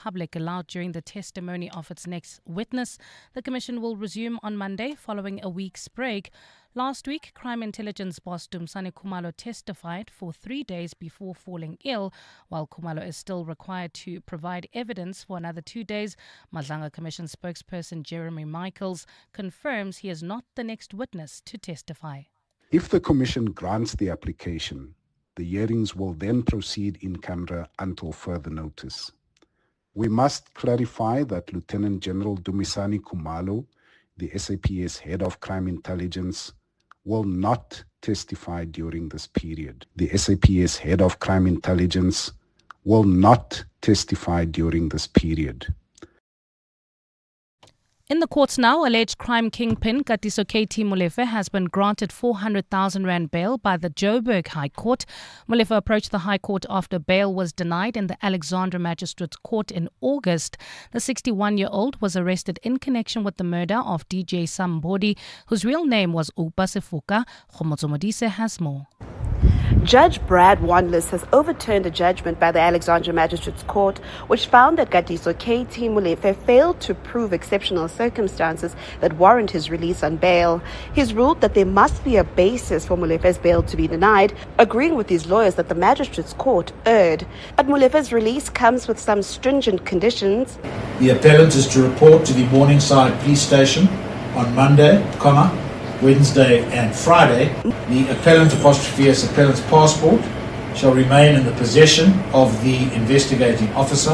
Public allowed during the testimony of its next witness. The commission will resume on Monday following a week's break. Last week, crime intelligence boss Dumsane Khumalo testified for 3 days before falling ill. While Khumalo is still required to provide evidence for another 2 days, Madlanga Commission spokesperson Jeremy Michaels confirms he is not the next witness to testify. If the Commission grants the application, the hearings will then proceed in camera until further notice. We must clarify that Lieutenant General Dumisani Khumalo, the SAPS Head of Crime Intelligence, will not testify during this period. The SAPS Head of Crime Intelligence will not testify during this period. In the courts now, alleged crime kingpin Katlego Mlambo has been granted 400,000 rand bail by the Joburg High Court. Mlambo approached the High Court after bail was denied in the Alexandra Magistrates Court in August. The 61-year-old was arrested in connection with the murder of DJ Sambodi, whose real name was Upasifuka. Khomotso has more. Judge Brad Wanless has overturned a judgment by the Alexandra Magistrates Court which found that Katlego Mlambo failed to prove exceptional circumstances that warrant his release on bail. He's ruled that there must be a basis for Mlambo's bail to be denied, agreeing with his lawyers that the Magistrates Court erred. But Mlambo's release comes with some stringent conditions. The appellant is to report to the Morningside Police Station on Monday, Wednesday and Friday. The appellant appellant's passport shall remain in the possession of the investigating officer,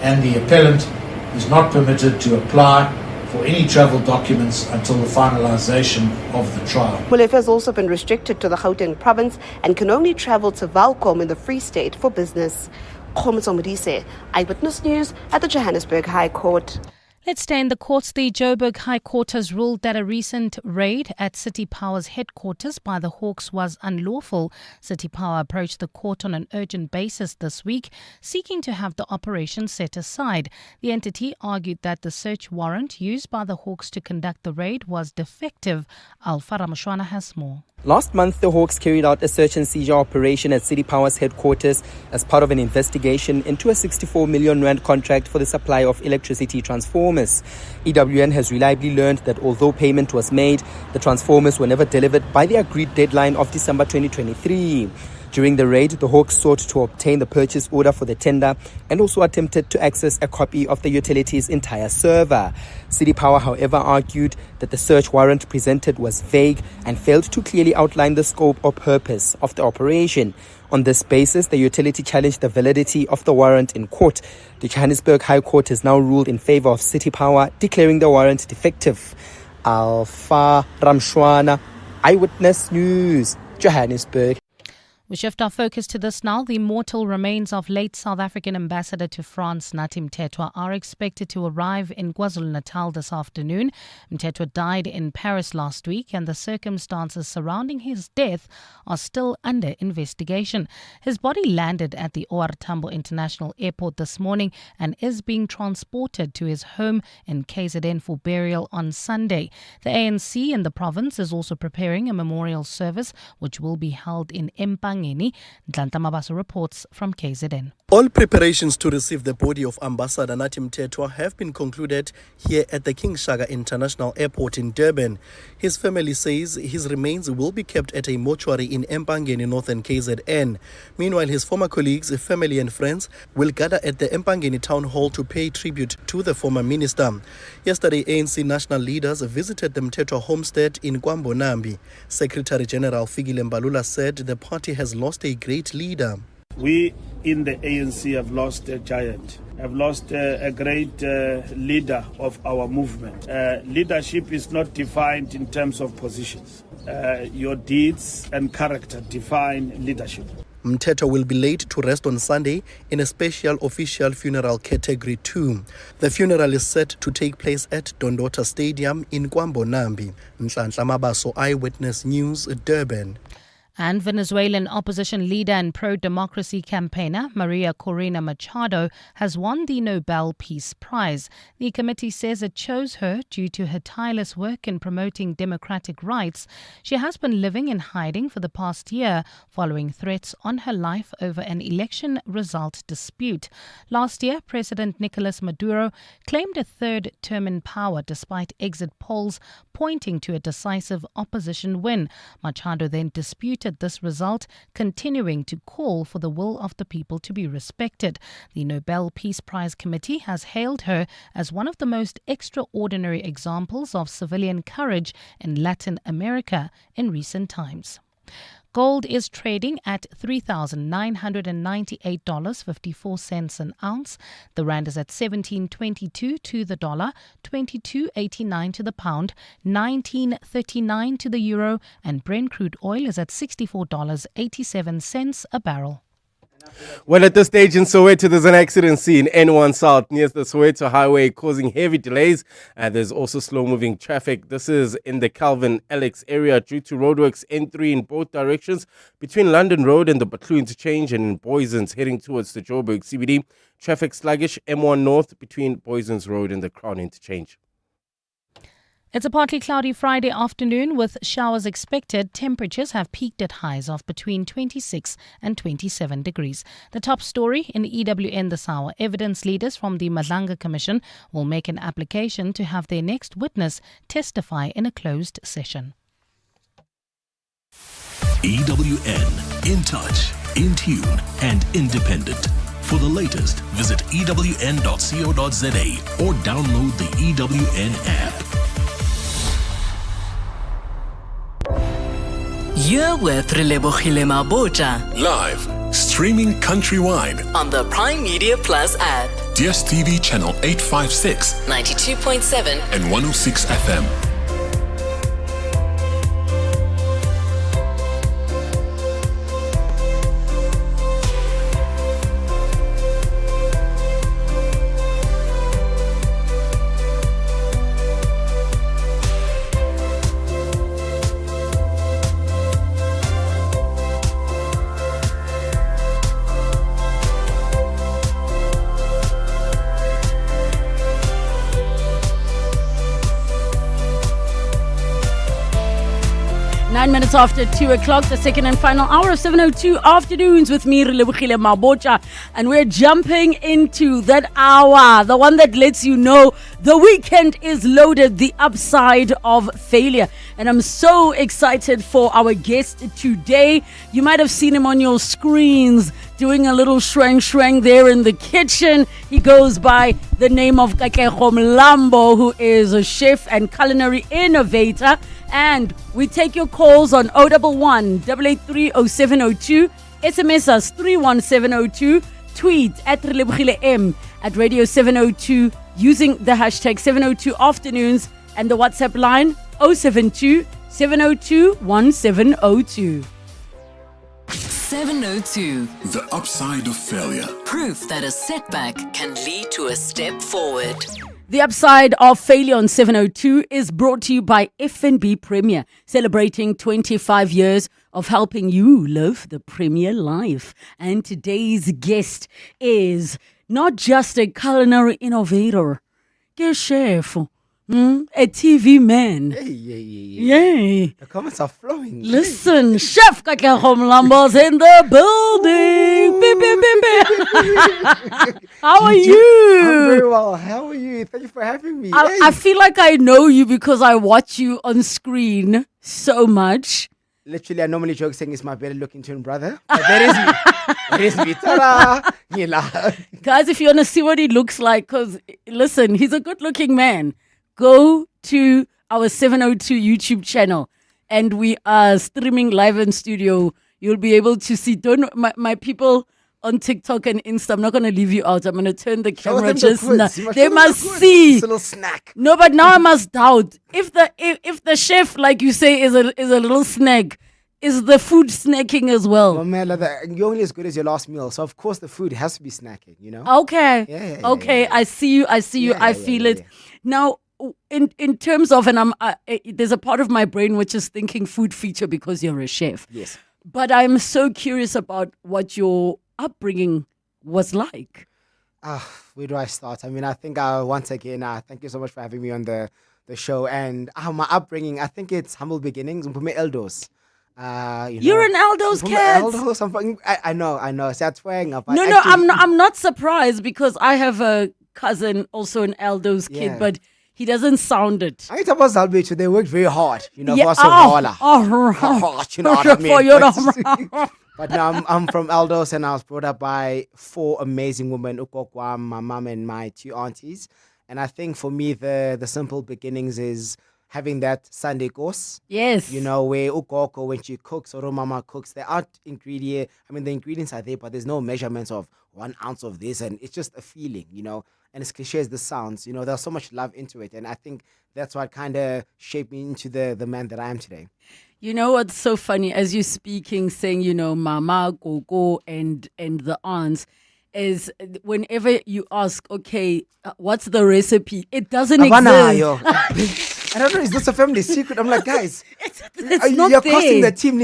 and the appellant is not permitted to apply for any travel documents until the finalization of the trial. Mlambo has also been restricted to the Gauteng province and can only travel to Valcom in the Free State for business. Khomotso, Eyewitness News at the Johannesburg High Court. Let's stay in the courts. The Joburg High Court has ruled that a recent raid at City Power's headquarters by the Hawks was unlawful. City Power approached the court on an urgent basis this week, seeking to have the operation set aside. The entity argued that the search warrant used by the Hawks to conduct the raid was defective. Alpha Ramashwana has more. Last month, the Hawks carried out a search and seizure operation at City Power's headquarters as part of an investigation into a 64 million rand contract for the supply of electricity transformers. EWN has reliably learned that although payment was made, the transformers were never delivered by the agreed deadline of December 2023. During the raid, the Hawks sought to obtain the purchase order for the tender and also attempted to access a copy of the utility's entire server. City Power, however, argued that the search warrant presented was vague and failed to clearly outline the scope or purpose of the operation. On this basis, the utility challenged the validity of the warrant in court. The Johannesburg High Court has now ruled in favor of City Power, declaring the warrant defective. Alpha Ramshwana, Eyewitness News, Johannesburg. We shift our focus to this now. The mortal remains of late South African ambassador to France, Nathi Mthethwa, are expected to arrive in KwaZulu-Natal this afternoon. Mthethwa died in Paris last week, and the circumstances surrounding his death are still under investigation. His body landed at the OR Tambo International Airport this morning and is being transported to his home in KZN for burial on Sunday. The ANC in the province is also preparing a memorial service which will be held in Empang. Dlanta Mabaso reports from KZN. All preparations to receive the body of Ambassador Nathi Mthethwa have been concluded here at the King Shaka International Airport in Durban. His family says his remains will be kept at a mortuary in Empangeni, northern KZN. Meanwhile, his former colleagues, family and friends will gather at the Empangeni Town Hall to pay tribute to the former minister. Yesterday, ANC national leaders visited the Mthethwa homestead in Kwambonambi. Secretary General Fikile Mbalula said the party has lost a great leader. We in the ANC have lost a giant, have lost a great leader of our movement. Leadership is not defined in terms of positions. Your deeds and character define leadership. Mthethwa will be laid to rest on Sunday in a special official funeral category 2. The funeral is set to take place at Dondota Stadium in Kwambonambi. Nhlanhla Mabaso, Eyewitness News, Durban. And Venezuelan opposition leader and pro-democracy campaigner Maria Corina Machado has won the Nobel Peace Prize. The committee says it chose her due to her tireless work in promoting democratic rights. She has been living in hiding for the past year following threats on her life over an election result dispute. Last year, President Nicolas Maduro claimed a third term in power despite exit polls pointing to a decisive opposition win. Machado then disputed this result, continuing to call for the will of the people to be respected. The Nobel Peace Prize Committee has hailed her as one of the most extraordinary examples of civilian courage in Latin America in recent times. Gold is trading at $3,998.54 an ounce. The rand is at 17.22 to the dollar, 22.89 to the pound, 19.39 to the euro, and Brent crude oil is at $64.87 a barrel. Well, at this stage in Soweto, there's an accident scene, N1 South, near the Soweto Highway, causing heavy delays. And there's also slow-moving traffic. This is in the Calvin Alex area due to roadworks N3 in both directions between London Road and the Batlu Interchange, and in Boysons heading towards the Joburg CBD. Traffic sluggish, M1 North between Boysons Road and the Crown Interchange. It's a partly cloudy Friday afternoon with showers expected. Temperatures have peaked at highs of between 26 and 27 degrees. The top story in EWN this hour. Evidence leaders from the Madlanga Commission will make an application to have their next witness testify in a closed session. EWN, in touch, in tune and independent. For the latest, visit ewn.co.za or download the EWN app. You're with Relebogile Mabotja Live, streaming countrywide on the Prime Media Plus app. DSTV channel 856, 92.7 and 106 FM. 9 minutes after 2 o'clock, the second and final hour of 7:02 afternoons with me, Relebogile Mabotja. And we're jumping into that hour, the one that lets you know the weekend is loaded, the upside of failure. And I'm so excited for our guest today. You might have seen him on your screens doing a little shrang there in the kitchen. He goes by the name of Katlego Mlambo, who is a chef and culinary innovator. And we take your calls on 011 883 0702, SMS us 31702, tweet at Relebogile M at Radio 702 using the hashtag 702 afternoons, and the WhatsApp line 072 702 1702. 702. The upside of failure. Proof that a setback can lead to a step forward. The upside of failure on 702 is brought to you by F&B Premier, celebrating 25 years of helping you live the premier life. And today's guest is not just a culinary innovator, a chef, a TV man. Yay. The comments are flowing. Listen, Chef Katlego Mlambo's in the building. Beep, beep, beep, beep. How are you? I'm very well. How are you? Thank you for having me. I feel like I know you because I watch you on screen so much. Literally, I normally joke saying it's my better looking twin brother. But that is me. That is me. Ta-da! You know. Guys, if you want to see what he looks like, because listen, he's a good looking man. Go to our 702 YouTube channel, and we are streaming live in studio. You'll be able to see. My people on TikTok and Insta, I'm not going to leave you out. I'm going to turn the camera just now. They must see. It's a little snack. No, but now I must doubt if the chef, like you say, is a little snack. Is the food snacking as well? Well, man, you're only as good as your last meal, so of course the food has to be snacking. You know? Okay. Yeah. I see you. I feel it. Now, in terms of, and there's a part of my brain which is thinking food feature because you're a chef. Yes. But I'm so curious about what your upbringing was like. Where do I start? I mean, I think once again, thank you so much for having me on the show. And my upbringing, I think it's humble beginnings. Eldos. You're an Eldos kid. I know. No, I'm not surprised because I have a cousin, also an Eldos kid, but he doesn't sound it. I talk about Zalbecho. They worked very hard, you know, for hard, you know what I mean? But now I'm from Eldos, and I was brought up by 4 amazing women, Ukokwa, my mom, and my 2 aunties. And I think for me, the simple beginnings is having that Sunday course. Yes. You know, where Ukoko, when she cooks, or mama cooks, there aren't ingredient. I mean, the ingredients are there, but there's no measurements of 1 ounce of this, and it's just a feeling, you know. And as cliche as this sounds, you know, there's so much love into it. And I think that's what kind of shaped me into the man that I am today. You know what's so funny, as you're speaking, saying, you know, mama, gogo, and the aunts, is whenever you ask, okay, what's the recipe? It doesn't exist. I don't know, is this a family secret? I'm like, guys, you're costing the team,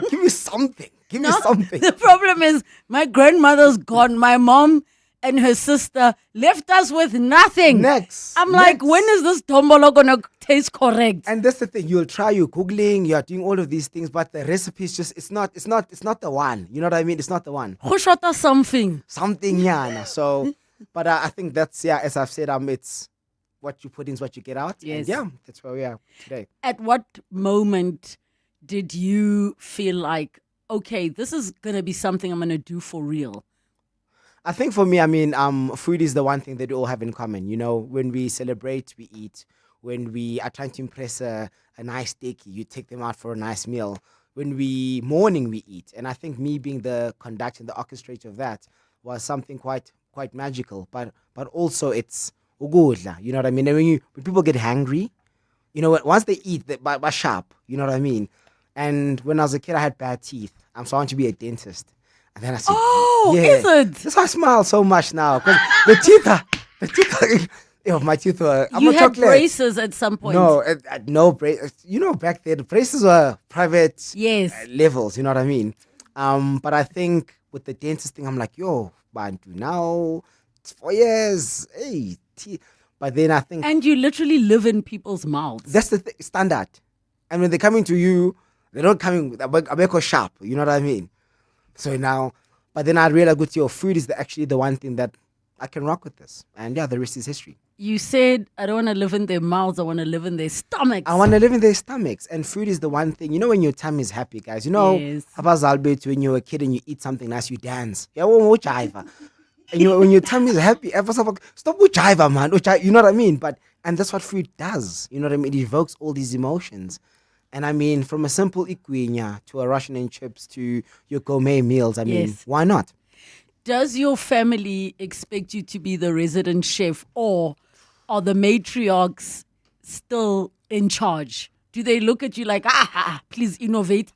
give me something. Give me something. The problem is my grandmother's gone. My mom and her sister left us with nothing. I'm like, when is this tombolo gonna taste correct? And that's the thing. You're Googling, you're doing all of these things, but the recipe is just, it's not the one. You know what I mean? It's not the one. Something. Something, yeah. So, but I think that's, as I've said, it's what you put in is what you get out. Yes. And that's where we are today. At what moment did you feel like, okay, this is gonna be something I'm gonna do for real? I think for me, I mean, food is the one thing that we all have in common. You know, when we celebrate, we eat. When we are trying to impress a nice steak, you take them out for a nice meal. When we mourning, we eat. And I think me being the conductor and the orchestrator of that was something quite magical. But also it's ugudla, you know what I mean? And when people get hungry, you know, once they eat, they're sharp, you know what I mean? And when I was a kid, I had bad teeth. So I want to be a dentist. And then I said, is it? That's why I smile so much now. Because the teeth are, my teeth were, you had braces at some point. No braces. You know, back then, the braces were private levels, you know what I mean? But I think with the dentist thing, I'm like, Bantu, now it's 4 years. Hey, teeth. But then I think... And you literally live in people's mouths. That's the standard. And when they're coming to you, they're not coming with a sharp, you know what I mean? So now, but then I realized your food is actually the one thing that I can rock with this. And the rest is history. You said, I don't want to live in their mouths, I want to live in their stomachs. I want to live in their stomachs. And food is the one thing. You know when your tummy is happy, guys. You know, when you're a kid and you eat something nice, you dance. And when your tummy is happy, stop with jiva, man. You know what I mean? And that's what food does. You know what I mean? It evokes all these emotions. And I mean, from a simple ikuinya to a Russian and chips to your gourmet meals, I mean, why not? Does your family expect you to be the resident chef, or are the matriarchs still in charge? Do they look at you like, please innovate?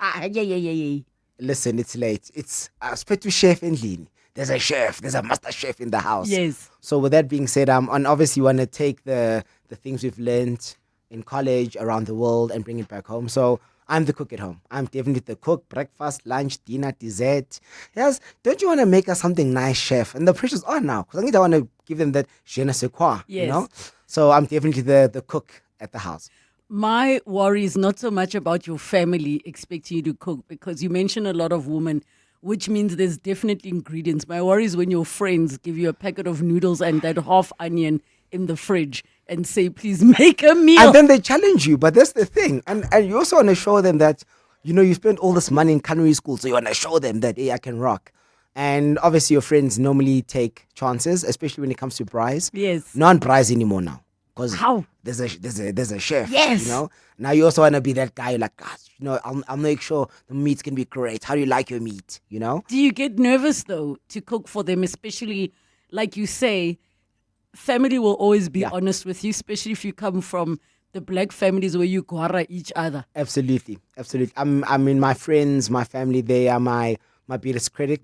Listen, it's late. It's to chef and lean. There's a chef, there's a master chef in the house. Yes. So with that being said, and obviously you want to take the things we've learned in college, around the world, and bring it back home. So I'm the cook at home. I'm definitely the cook. Breakfast, lunch, dinner, dessert. Yes, don't you want to make us something nice, chef? And the pressure's on now, because I think I want to give them that je ne sais quoi, you know? So I'm definitely the cook at the house. My worry is not so much about your family expecting you to cook, because you mentioned a lot of women, which means there's definitely ingredients. My worry is when your friends give you a packet of noodles and that half onion in the fridge and say, please make a meal. And then they challenge you. But that's the thing. And you also want to show them that, you know, you spent all this money in culinary school. So you want to show them that, hey, I can rock. And obviously your friends normally take chances, especially when it comes to braais. Yes. Not braais anymore now. Because how? There's a chef. Yes. You know? Now you also want to be that guy. You're like, gosh, you know, I'll make sure the meat's can be great. How do you like your meat? You know? Do you get nervous though to cook for them, especially like you say, family will always be honest with you, especially if you come from the black families where you guara each other. Absolutely. I mean, my friends, my family, they are my biggest critics,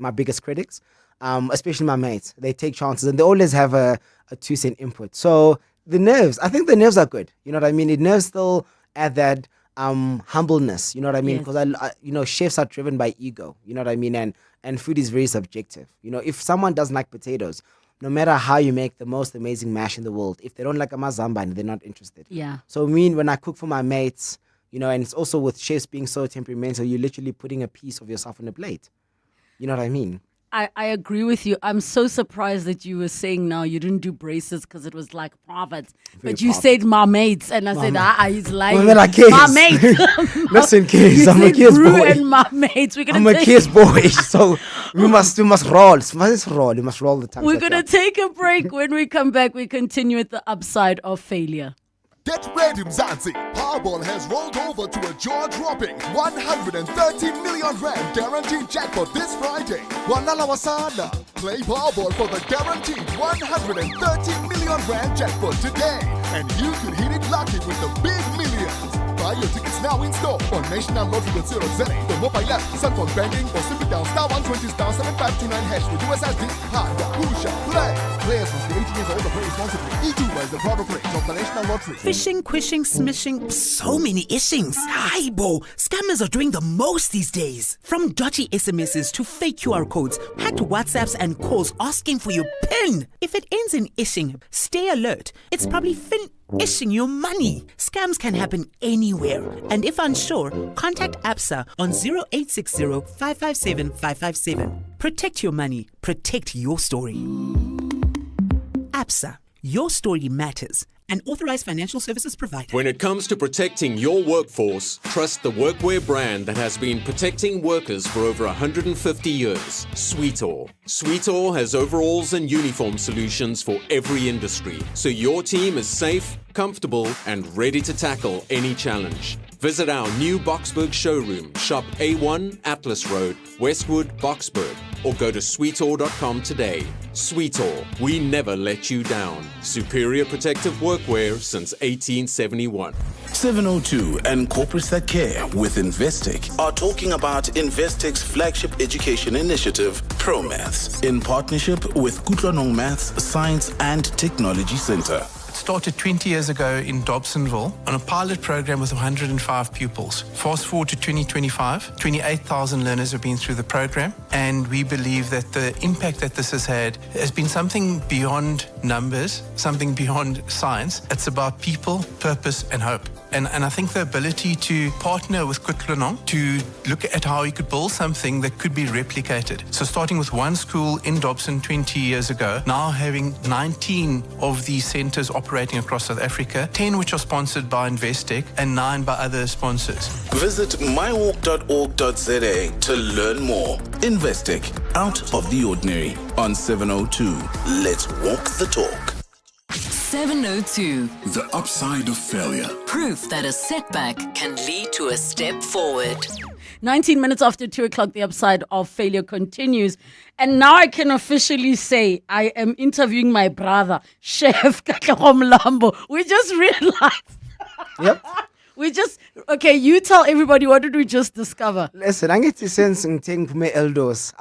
especially my mates. They take chances and they always have a 2 cent input. So I think the nerves are good. You know what I mean? The nerves still add that humbleness. You know what I mean? Yes. Because chefs are driven by ego. You know what I mean? And food is very subjective. If someone doesn't like potatoes, no matter how you make the most amazing mash in the world, if they don't like a mazambane, they're not interested. Yeah. So when I cook for my mates, and it's also with chefs being so temperamental, you're literally putting a piece of yourself on a plate. You know what I mean? I agree with you. I'm so surprised that you were saying now you didn't do braces because it was like prophets. But you said marmaids, and I said, he's lying. Well, like kids. Marmaids. Listen, kids, You I'm a said kids brew boy. and marmaids. I'm a kids boy, so we must roll. We must roll the tongue. We're going to take a break. When we come back, we continue with the upside of failure. Get ready, Mzansi. Powerball has rolled over to a jaw-dropping 130 million rand guaranteed jackpot this Friday. Walala Wasana. Play Powerball for the guaranteed 130 million rand jackpot today. And you could hit it lucky with the big millions. Buy your tickets now in store on nationallottery.co.za, the mobile app, cell phone banking, or simply dial *120 *7529# with USSD. Handa, Pusha, play. Players must be 18 years old or play responsibly. E2 is the product rate of the National Lottery. Phishing, quishing, smishing, so many ishings. Aibo, scammers are doing the most these days. From dodgy SMSs to fake QR codes, hacked WhatsApps and calls asking for your PIN. If it ends in ishing, stay alert. It's probably ishing your money. Scams can happen anywhere. And if unsure, contact ABSA on 0860 557 557. Protect your money. Protect your story. ABSA. Your story matters. An authorized financial services provider. When it comes to protecting your workforce, trust the workwear brand that has been protecting workers for over 150 years, Sweetall. Sweetall has overalls and uniform solutions for every industry, so your team is safe, comfortable, and ready to tackle any challenge. Visit our new Boksburg showroom, shop A1 Atlas Road, Westwood, Boksburg, or go to sweetall.com today. Sweetall, we never let you down. Superior protective workwear since 1871. 702 and corporates that care with Investec are talking about Investec's flagship education initiative, ProMaths, in partnership with Kutlwanong Maths, Science and Technology Center. Started 20 years ago in Dobsonville on a pilot program with 105 pupils. Fast forward to 2025, 28,000 learners have been through the program, and we believe that the impact that this has had has been something beyond numbers, something beyond science. It's about people, purpose, and hope. And I think the ability to partner with Kutlwanong to look at how you could build something that could be replicated. So starting with one school in Dobson 20 years ago, now having 19 of these centers operating across South Africa, 10 which are sponsored by Investec and 9 by other sponsors. Visit mywalk.org.za to learn more. Investec, out of the ordinary. On 702, let's walk the talk. 702. The upside of failure. Proof that a setback can lead to a step forward. 19 minutes after 2 o'clock, the upside of failure continues. And now I can officially say I am interviewing my brother, Chef Katlego Mlambo. We just realized. Yep. Okay, you tell everybody, what did we just discover? Listen, I get to sense Mpume Eldos.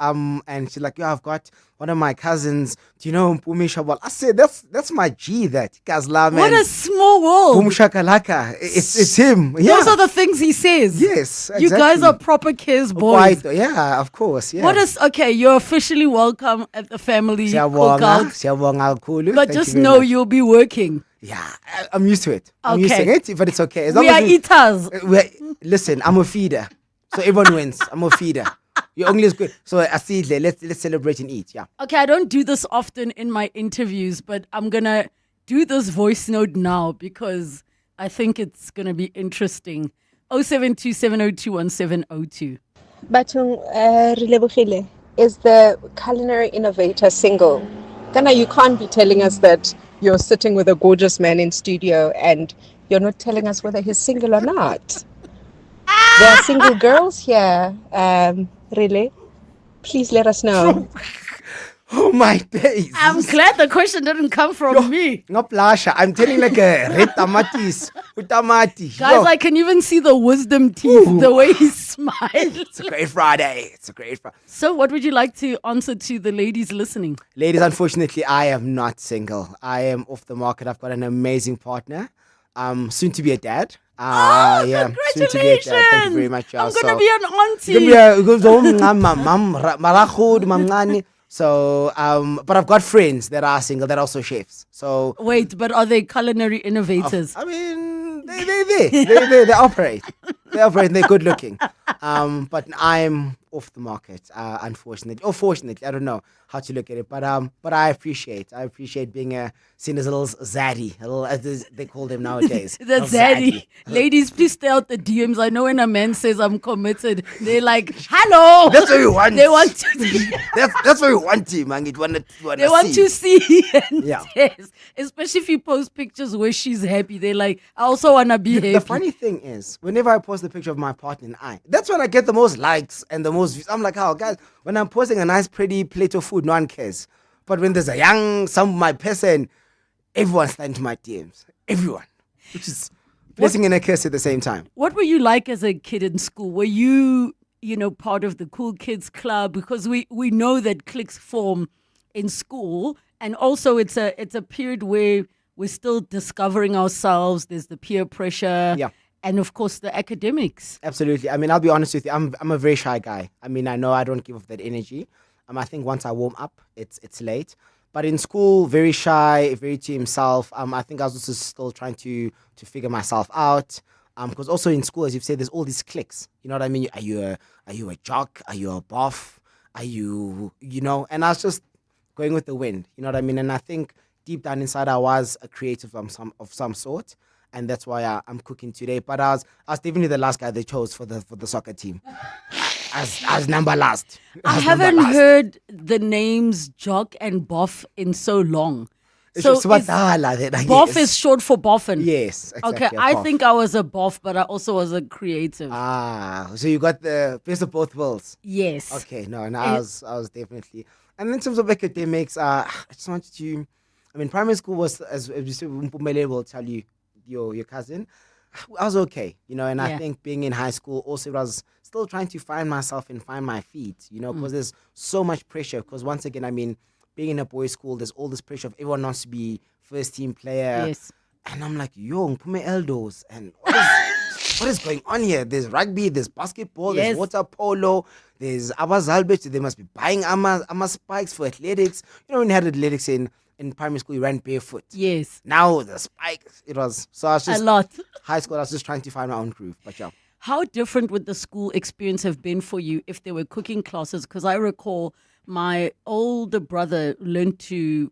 And she's like, I've got one of my cousins. Do you know Mpume Shabal? I said, that's my G, that Kazla, man. What a small world. Mpume Shakalaka. It's him. Yeah. Those are the things he says. Yes, exactly. You guys are proper kids boys. Quite, yeah, of course. Yeah. Okay, you're officially welcome at the family cookout. But just know you'll be working. Yeah, I'm used to it. I'm Okay. used to it, but it's okay. As long We as are eaters. Listen, I'm a feeder. So everyone wins. I'm a feeder. You're only as good. So I see, let's celebrate and eat. Yeah. Okay, I don't do this often in my interviews, but I'm going to do this voice note now because I think it's going to be interesting. 0727021702. Batung Relebogile is the culinary innovator single. Kana, you can't be telling us that you're sitting with a gorgeous man in studio and you're not telling us whether he's single or not. There are single girls here. Really? Please let us know. Oh my days. I'm glad the question didn't come from me. No plasha. I'm telling like a red tamatis. Utamati. Guys, I can even see the wisdom teeth, the way he smiles. It's a great Friday. So what would you like to answer to the ladies listening? Ladies, unfortunately, I am not single. I am off the market. I've got an amazing partner. Soon to be a dad. Yeah. Soon to get there. Thank you very much. I'm gonna be an auntie. So, but I've got friends that are single that are also chefs. So wait, but are they culinary innovators? I mean, they operate. They operate and they're good looking. But I'm off the market, unfortunately. Or fortunately, I don't know how to look at it. But I appreciate being seen as a little zaddy, a little, as they call them nowadays. The zaddy. Ladies, please stay out the DMs. I know when a man says I'm committed, they're like, hello. That's what we want. They want to that's what we want to, man. They want to see. Yeah. Yes. Especially if you post pictures where she's happy. They're like, I also want to be happy. The funny thing is, whenever I post the picture of my partner and I, that's when I get the most likes and the most views. I'm like, oh, guys, when I'm posting a nice, pretty plate of food, no one cares. But when there's my person, everyone's sliding to my DMs. Everyone. Which is blessing and a curse at the same time. What were you like as a kid in school? Were you, part of the cool kids club? Because we know that cliques form in school. And also it's a period where we're still discovering ourselves. There's the peer pressure. Yeah. And of course the academics. Absolutely. I mean, I'll be honest with you. I'm a very shy guy. I mean, I know I don't give off that energy. I think once I warm up, it's late. But in school, very shy, very to himself. I think I was also still trying to figure myself out. Because also in school, as you've said, there's all these cliques. You know what I mean? Are you a jock? Are you a buff? Are you, And I was just going with the wind. You know what I mean? And I think deep down inside, I was a creative of some sort. And that's why I'm cooking today. But I was definitely the last guy they chose for the soccer team. As number last. I haven't heard the names Jock and Boff in so long. So Boff is short for boffin. Yes, exactly. Okay, I think I was a boff, but I also was a creative. So you got the best of both worlds. Yes. Okay, no, I was definitely. And in terms of academics, I just wanted to. I mean, primary school was, as you said, Mpumelelo will tell you, your cousin. I was okay, and I think being in high school also was still trying to find myself and find my feet, because there's so much pressure. Because once again, I mean, being in a boys' school, there's all this pressure of everyone wants to be first team player. Yes. And I'm like, Mpume Eldos, and what is going on here? There's rugby, there's basketball, there's water polo, there's Abazalbet. They must be buying Amma spikes for athletics. When you had athletics in primary school, you ran barefoot. Yes. Now the spikes, so I was just a lot. High school, I was just trying to find my own groove. But yeah. How different would the school experience have been for you if there were cooking classes? Because I recall my older brother learned to,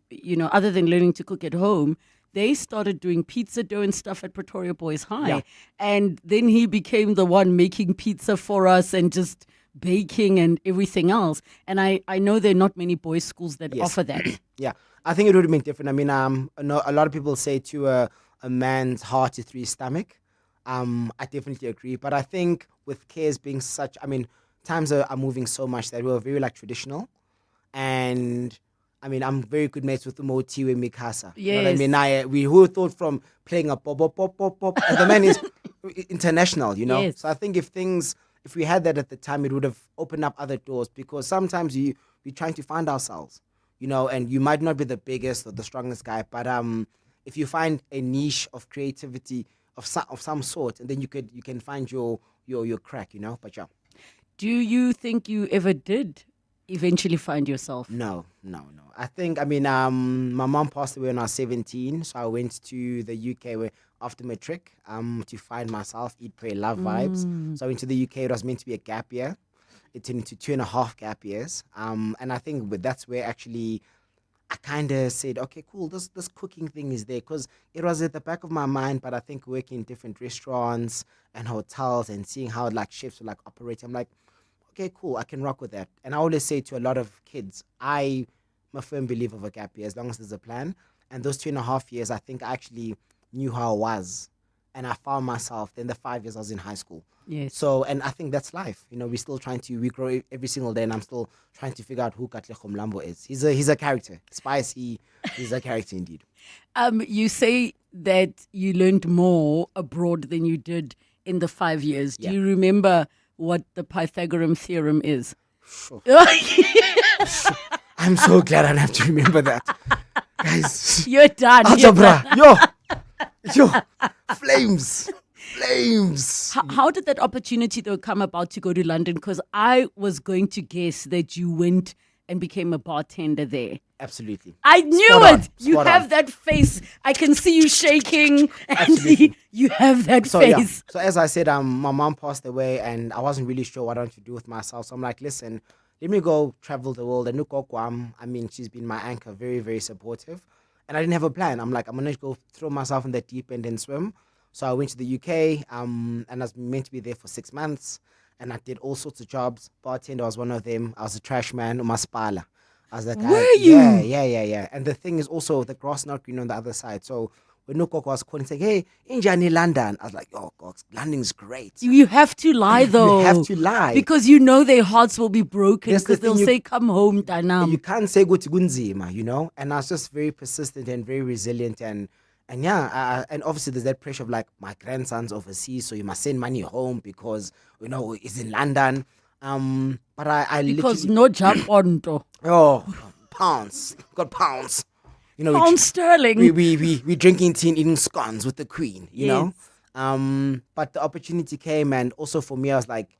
other than learning to cook at home, they started doing pizza dough and stuff at Pretoria Boys High. Yeah. And then he became the one making pizza for us and just baking and everything else. And I know there are not many boys' schools that offer that. Yeah. I think it would have been different. I mean, a lot of people say to a man's heart is through his stomach. I definitely agree. But I think with cares being such, I mean, times are moving so much that we're very traditional. And I mean, I'm very good mates with Umoti and Mikasa. Yes. You know what I mean? We who thought from playing a pop, and the man is international, Yes. So I think if we had that at the time, it would have opened up other doors, because sometimes we're trying to find ourselves, and you might not be the biggest or the strongest guy, but if you find a niche of creativity of some sort, and then you can find your crack, But yeah. Do you think you ever did eventually find yourself? No. I think, my mom passed away when I was 17, so I went to the UK after matric to find myself, eat, pray, love vibes. So I went to the UK. It was meant to be a gap year. It turned into 2.5 gap years. And I think that's where actually I kind of said, okay, cool, this cooking thing is there, because it was at the back of my mind. But I think working in different restaurants and hotels and seeing how chefs would operate, I'm like, okay, cool, I can rock with that. And I always say to a lot of kids, I'm a firm believer of a gap year as long as there's a plan. And those 2.5 years, I think I actually knew how I was. And I found myself. Then the 5 years I was in high school. Yes. So, and I think that's life. We're still we grow every single day, and I'm still trying to figure out who Katlego Mlambo is. He's a character. Spicy, he's a character indeed. You say that you learned more abroad than you did in the 5 years. Do you remember what the Pythagorean theorem is? Sure. I'm so glad I don't have to remember that. Guys. You're done. Algebra. Yo. Flames. James. How did that opportunity though come about to go to London? Because I was going to guess that you went and became a bartender there. Absolutely. I knew Spot on, it. You spot have on. that face. I can see you shaking, and Absolutely. you have that So yeah. face. So as I said, my mom passed away, and I wasn't really sure what I wanted to do with myself. So I'm like, listen, let me go travel the world. And I mean, she's been my anchor, very, very supportive. And I didn't have a plan. I'm like, I'm gonna go throw myself in that deep end and swim. So I went to the UK, and I was meant to be there for 6 months. And I did all sorts of jobs. Bartender was one of them. I was a trash man, umaspala. I was like, Were you? Yeah. And the thing is also, the grass not green on the other side. So when Nukoko was calling, saying, hey, Injani London, I was like, oh, God, London's great. You have to lie though. You have to lie. Because you know their hearts will be broken That's the because they'll thing, say, come home, Danam. You can't say go to Gunzima, you know? And I was just very persistent and very resilient. And yeah, and obviously there's that pressure of like, my grandson's overseas, so you must send money home because, you know, it's in London. But I because literally... no Japan. Oh, pounds. Got pounds. You know, pound sterling. We drinking tea and eating scones with the Queen, you know? But the opportunity came, and also for me, I was like,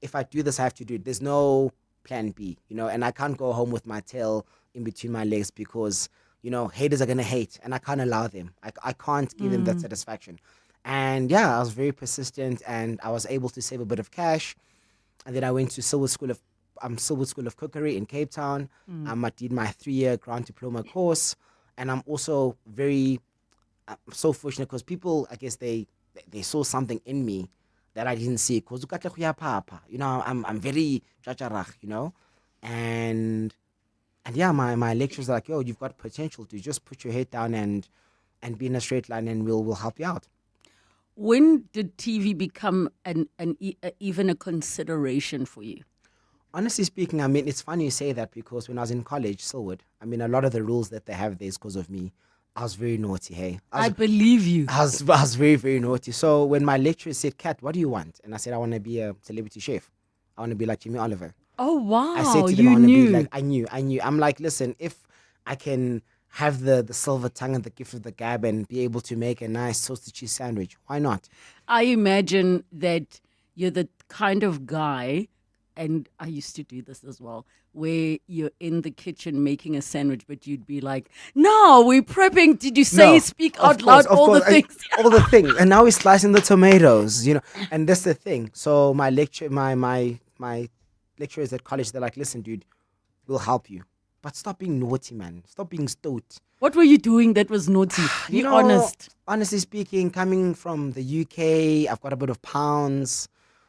if I do this, I have to do it. There's no plan B, you know, and I can't go home with my tail in between my legs because, you know, haters are going to hate, and I can't allow them. I can't give them that satisfaction. And yeah, I was very persistent, and I was able to save a bit of cash. And then I went to Silver School of Cookery in Cape Town. I did my 3-year grant diploma course. And I'm also so fortunate because people, I guess they saw something in me that I didn't see. Because you know, I'm very chacharach, you know. And yeah, my lecturers are like, yo, you've got potential to just put your head down and be in a straight line, and we'll help you out. When did TV become even a consideration for you? Honestly speaking, I mean, it's funny you say that because when I was in college, Silwood, I mean, a lot of the rules that they have there is because of me. I was very naughty, hey. I believe you. I was very, very naughty. So when my lecturer said, Kat, what do you want? And I said, I want to be a celebrity chef. I want to be like Jimmy Oliver. Oh, wow. I said to them, I want to be like, I knew. I'm like, listen, if I can have the silver tongue and the gift of the gab and be able to make a nice toasted cheese sandwich, why not? I imagine that you're the kind of guy, and I used to do this as well, where you're in the kitchen making a sandwich, but you'd be like, no, we're prepping. Did you say speak out loud all the things? All the things. And now we're slicing the tomatoes, you know. And that's the thing. So my lecturers at college, they're like, listen, dude, we'll help you. But stop being naughty, man. Stop being stoat. What were you doing that was naughty? Be honest. Honestly speaking, coming from the UK, I've got a bit of pounds.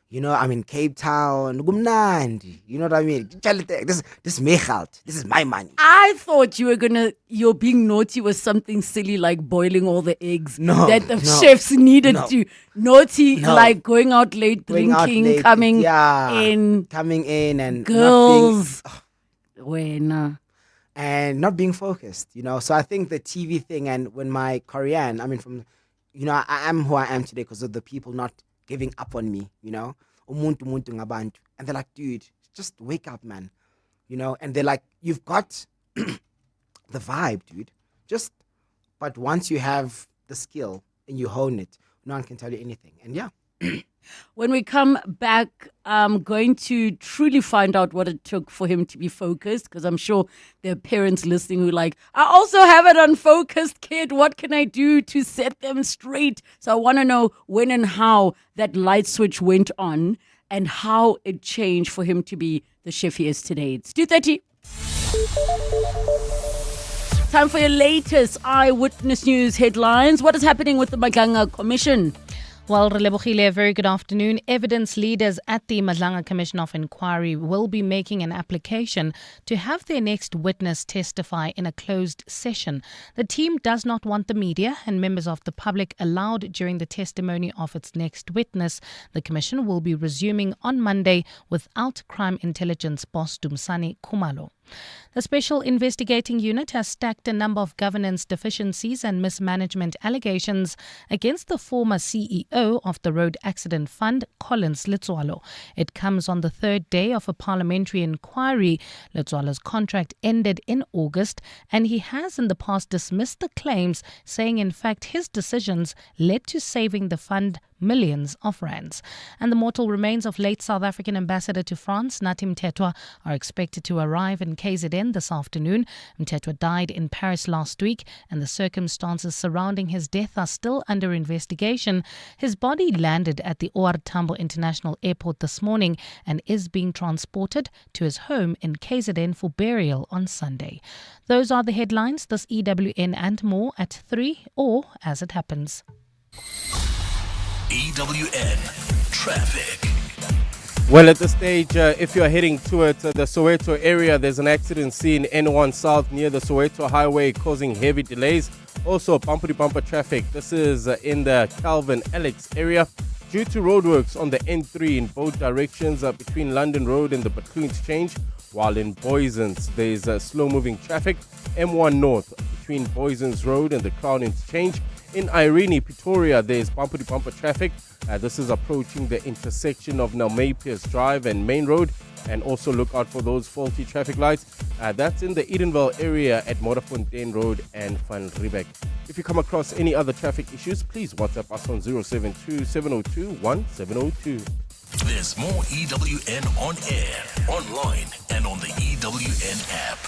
You know, I'm in Cape Town. You know what I mean? This is my geld. This is my money. I thought you're being naughty was something silly like boiling all the eggs that the chefs needed to. Naughty like going out late, drinking, coming in and girls. And not being focused, you know. So I think the TV thing, and when my Korean, I mean, I am who I am today because of the people not giving up on me, you know. And they're like, dude, just wake up, man. You know, and they're like, you've got the vibe, dude. But once you have the skill and you hone it, no one can tell you anything. And yeah. When we come back, I'm going to truly find out what it took for him to be focused, because I'm sure there are parents listening who are like, I also have an unfocused kid. What can I do to set them straight? So I want to know when and how that light switch went on and how it changed for him to be the chef he is today. It's 2:30. Time for your latest Eyewitness News headlines. What is happening with the Madlanga Commission? Well, Relebogile, a very good afternoon. Evidence leaders at the Madlanga Commission of Inquiry will be making an application to have their next witness testify in a closed session. The team does not want the media and members of the public allowed during the testimony of its next witness. The commission will be resuming on Monday without Crime Intelligence boss Dumisani Khumalo. The Special Investigating Unit has stacked a number of governance deficiencies and mismanagement allegations against the former CEO of the Road Accident Fund, Collins Letswalo. It comes on the third day of a parliamentary inquiry. Letswalo's contract ended in August, and he has in the past dismissed the claims, saying in fact his decisions led to saving the fund millions of rands. And the mortal remains of late South African ambassador to France, Nathi Mthethwa, are expected to arrive in KZN this afternoon. Mthethwa died in Paris last week, and the circumstances surrounding his death are still under investigation. His body landed at the OR Tambo International Airport this morning and is being transported to his home in KZN for burial on Sunday. Those are the headlines, this EWN and more at 3 or as it happens. EWN Traffic. Well, at this stage, if you're heading towards the Soweto area, there's an accident scene N1 South near the Soweto Highway causing heavy delays. Also, bumper-to-bumper traffic. This is in the Calvin Alex area due to roadworks on the N3 in both directions between London Road and the Butler Interchange, while in Boysons, there's slow-moving traffic. M1 North between Boysons Road and the Crown Interchange. In Irene, Pretoria, there's bumper-to-bumper traffic. This is approaching the intersection of Nelmapius Drive and Main Road. And also look out for those faulty traffic lights. That's in the Edenville area at Modderfontein Road and Van Riebeck. If you come across any other traffic issues, please WhatsApp us on 072-702-1702. There's more EWN on air, online, and on the EWN app.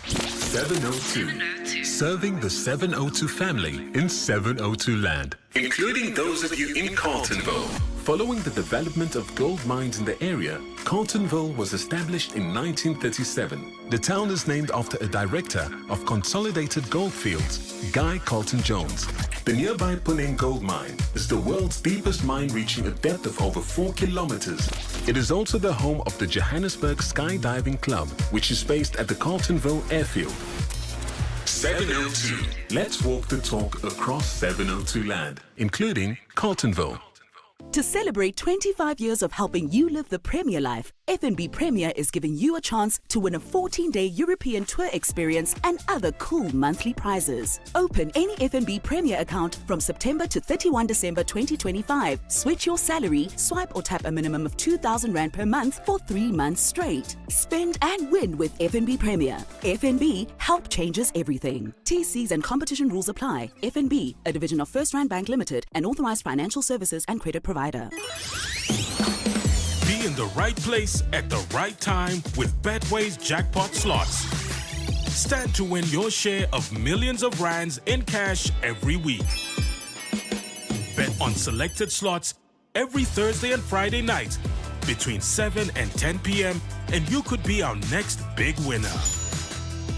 702. Serving the 702 family in 702 land, including those of you in Carltonville. Following the development of gold mines in the area, Carltonville was established in 1937. The town is named after a director of Consolidated Goldfields, Guy Carlton Jones. The nearby Puneng gold mine is the world's deepest mine, reaching a depth of over 4 kilometers. It is also the home of the Johannesburg Skydiving Club, which is based at the Carltonville Airfield. 702. Let's walk the talk across 702 land, including Carltonville. To celebrate 25 years of helping you live the Premier life, FNB Premier is giving you a chance to win a 14-day European tour experience and other cool monthly prizes. Open any FNB Premier account from September to 31 December 2025. Switch your salary, swipe or tap a minimum of 2,000 Rand per month for 3 months straight. Spend and win with FNB Premier. FNB, help changes everything. TCs and competition rules apply. FNB, a division of First Rand Bank Limited, an authorized financial services and credit provider. Be in the right place at the right time with Betway's jackpot slots. Stand to win your share of millions of rands in cash every week. Bet on selected slots every Thursday and Friday night between 7 and 10 p.m. and you could be our next big winner.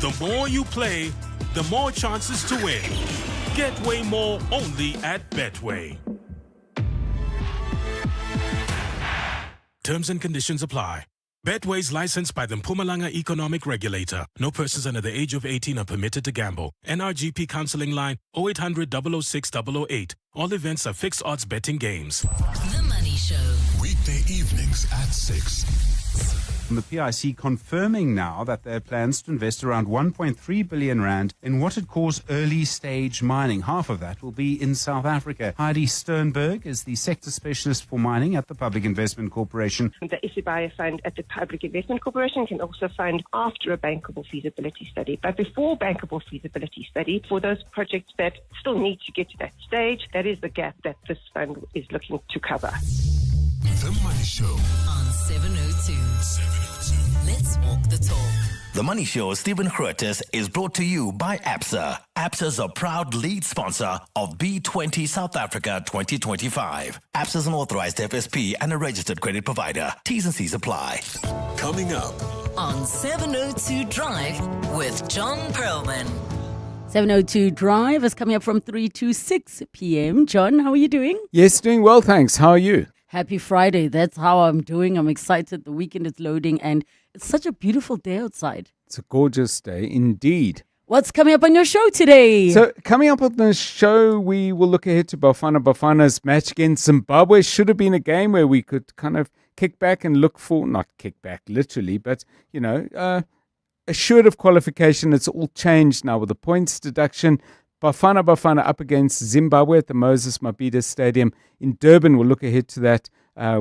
The more you play, the more chances to win. Get way more only at Betway. Terms and conditions apply. Betway is licensed by the Mpumalanga Economic Regulator. No persons under the age of 18 are permitted to gamble. NRGP counseling line 0800 006 008. All events are fixed odds betting games. The Money Show. Weekday evenings at 6. The PIC confirming now that they have plans to invest around 1.3 billion rand in what it calls early stage mining. Half of that will be in South Africa. Heidi Sternberg is the sector specialist for mining at the Public Investment Corporation. The SBI fund at the Public Investment Corporation can also fund after a bankable feasibility study. But before bankable feasibility study, for those projects that still need to get to that stage, that is the gap that this fund is looking to cover. The Money Show on 702. Let's walk the talk. The Money Show, Stephen Curtis, is brought to you by ABSA. ABSA is a proud lead sponsor of B20 South Africa 2025. ABSA is an authorized FSP and a registered credit provider. T's and C's apply. Coming up on 702 Drive with John Perlman. 702 Drive is coming up from 3 to 6 p.m. John, how are you doing? Yes, doing well, thanks. How are you? Happy Friday. That's how I'm doing. I'm excited. The weekend is loading and it's such a beautiful day outside. It's a gorgeous day indeed. What's coming up on your show today? So coming up on the show, we will look ahead to Bafana Bafana's match against Zimbabwe. Should have been a game where we could kind of kick back and look for, not kick back literally, but, assured of qualification. It's all changed now with the points deduction. Bafana Bafana up against Zimbabwe at the Moses Mabhida Stadium in Durban. We'll look ahead to that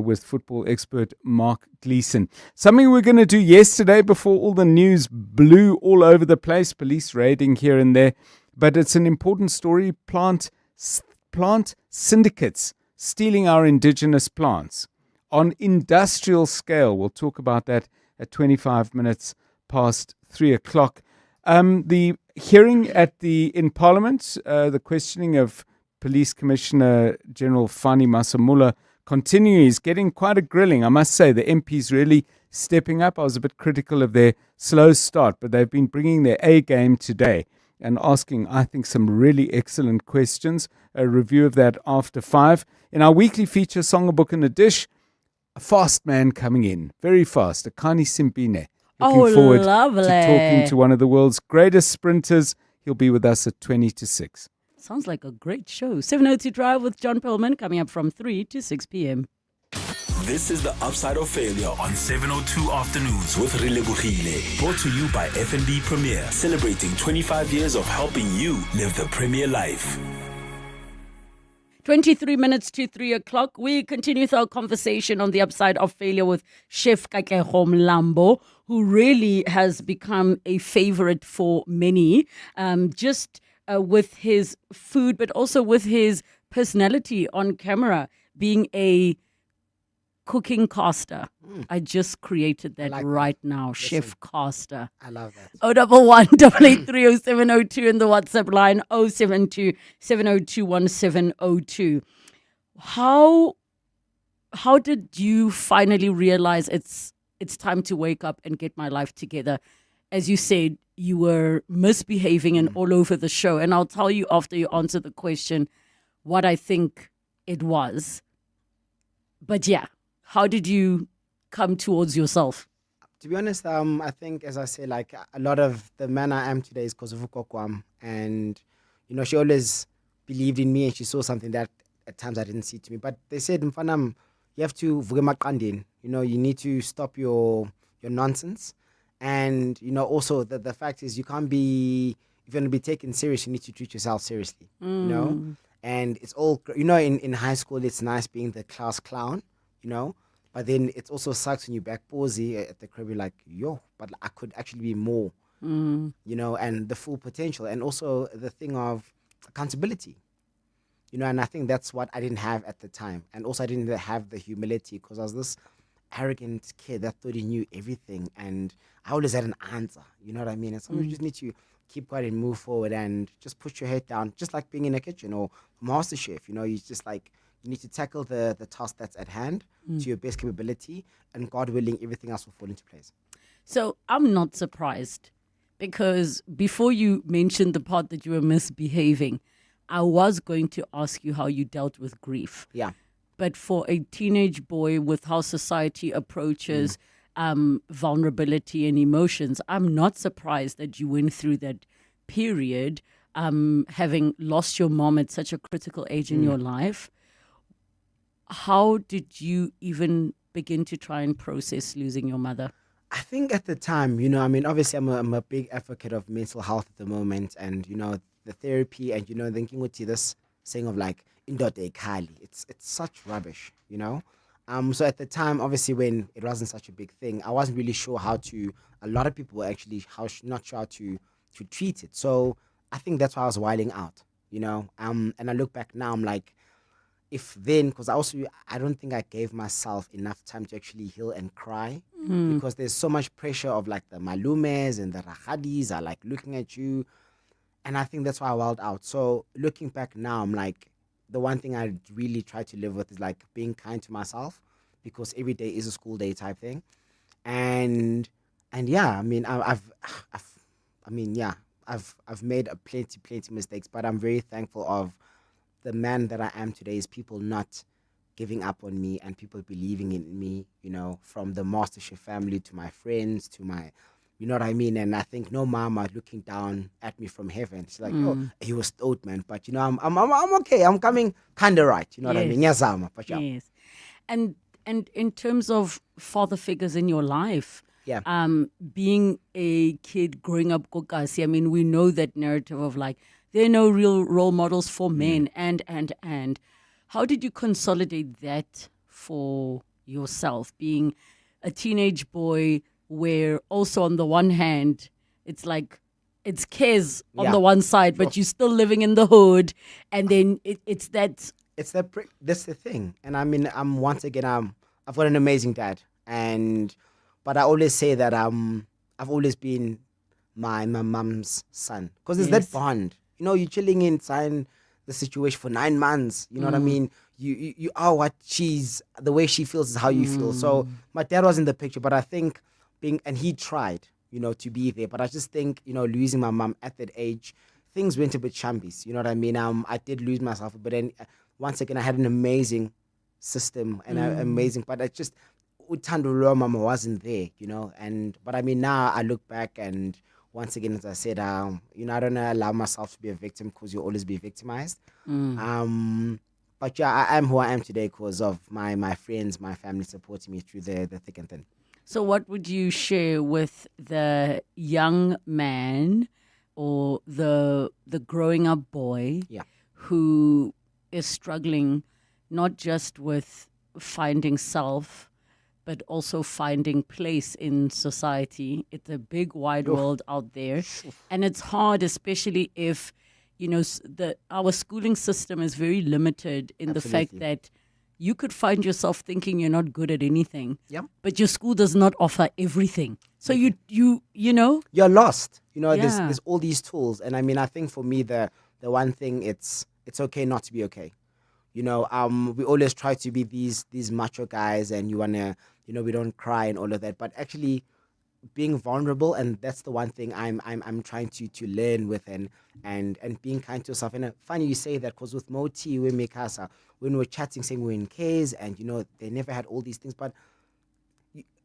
with football expert Mark Gleeson. Something we we're going to do yesterday before all the news blew all over the place, police raiding here and there, but it's an important story. Plant syndicates stealing our indigenous plants on industrial scale. We'll talk about that at 25 minutes past 3 o'clock. The hearing in Parliament, the questioning of Police Commissioner General Fani Masamula continuing, is getting quite a grilling. I must say, the MPs really stepping up. I was a bit critical of their slow start, but they've been bringing their A game today and asking, I think, some really excellent questions. A review of that after 5. In our weekly feature, Song, a Book and a Dish, a fast man coming in, very fast, Akani Simpine. Looking forward lovely. to talking to one of the world's greatest sprinters. He'll be with us at 20 to 6. Sounds like a great show. 7:02 Drive with John Perlman coming up from 3 to 6 p.m. This is the Upside of Failure on 702 Afternoons with Relebogile. Brought to you by FNB Premier, celebrating 25 years of helping you live the Premier life. 23 minutes to 3 o'clock. We continue with our conversation on the upside of failure with Chef Katlego Mlambo, who really has become a favorite for many, with his food, but also with his personality on camera, being a cooking caster. I just created that now. Listen, Chef Caster. I love that. 011 883 0702 and the WhatsApp line 072 702 1702. How did you finally realize it's time to wake up and get my life together? As you said, you were misbehaving and all over the show. And I'll tell you after you answer the question what I think it was. But yeah, how did you come towards yourself? To be honest, I think, as I say, like a lot of the man I am today is because of Ukokwam. And, you know, she always believed in me and she saw something that at times I didn't see to me. But they said, Mfanam, you have to vugemakandin. You know, you need to stop your nonsense. And, you know, also the fact is you can't be, if you're going to be taken serious, you need to treat yourself seriously, you know? And it's all, you know, in high school, it's nice being the class clown, you know? But then it also sucks when you back posy at the crib, you're like, yo, but I could actually be more, you know, and the full potential. And also the thing of accountability, you know, and I think that's what I didn't have at the time. And also I didn't have the humility because I was this arrogant kid that thought he knew everything. And I always had an answer, you know what I mean? And sometimes you just need to keep quiet and move forward and just put your head down, just like being in a kitchen or master chef, you know, you just like, you need to tackle the task that's at hand to your best capability, and God willing, everything else will fall into place. So I'm not surprised because before you mentioned the part that you were misbehaving, I was going to ask you how you dealt with grief. Yeah. But for a teenage boy, with how society approaches vulnerability and emotions, I'm not surprised that you went through that period, having lost your mom at such a critical age in your life. How did you even begin to try and process losing your mother? I think at the time, you know, I mean, obviously I'm a big advocate of mental health at the moment, and, you know, the therapy and, you know, thinking with this saying of like, indoda ekhali, it's such rubbish, you know? So at the time, obviously when it wasn't such a big thing, I wasn't really sure how to, a lot of people were actually not sure how to treat it. So I think that's why I was wilding out, you know? And I look back now, I'm like, if then, because I don't think I gave myself enough time to actually heal and cry, because there's so much pressure of like the malumes and the rahadis are like looking at you. And I think that's why I wilded out. So looking back now, I'm like, the one thing I really try to live with is like being kind to myself, because every day is a school day type thing. And yeah, I mean, I've made plenty mistakes, but I'm very thankful of the man that I am today is people not giving up on me and people believing in me, you know, from the MasterChef family to my friends to my, you know what I mean? And I think no mama looking down at me from heaven. She's like, oh, he was old man, but you know, I'm okay. I'm coming kind of right. You know what I mean? Yes. Yes. And in terms of father figures in your life, being a kid growing up Kokasi, I mean, we know that narrative of like, there are no real role models for men and. How did you consolidate that for yourself, being a teenage boy where also on the one hand, it's like, it's cares on the one side, but you're still living in the hood. And then it's that It's that's the thing. And I mean, once again, I've got an amazing dad, but I always say that I've always been my mum's son, because there's that bond. You know, you're chilling inside the situation for 9 months. You know what I mean? You are what the way she feels is how you feel. So my dad was in the picture, but I think and he tried, to be there. But I just think, losing my mum at that age, things went a bit shambles. You know what I mean? I did lose myself, but then once again, I had an amazing system and amazing, but I just, Utando Mama wasn't there, but I mean, now I look back and once again, as I said, I don't allow myself to be a victim, because you'll always be victimized. But yeah, I am who I am today because of my friends, my family supporting me through the thick and thin. So what would you share with the young man or the growing up boy who is struggling not just with finding self, but also finding place in society? It's a big wide world out there, and it's hard, especially if our schooling system is very limited in the fact that you could find yourself thinking you're not good at anything, but your school does not offer everything. So you're lost. There's all these tools, and I mean, I think for me the one thing, it's okay not to be okay. We always try to be these macho guys, and you wanna, we don't cry and all of that, but actually being vulnerable, and that's the one thing I'm trying to learn with, and being kind to yourself. And funny you say that, because with Moti, when we were chatting, saying we're in K's, and they never had all these things, but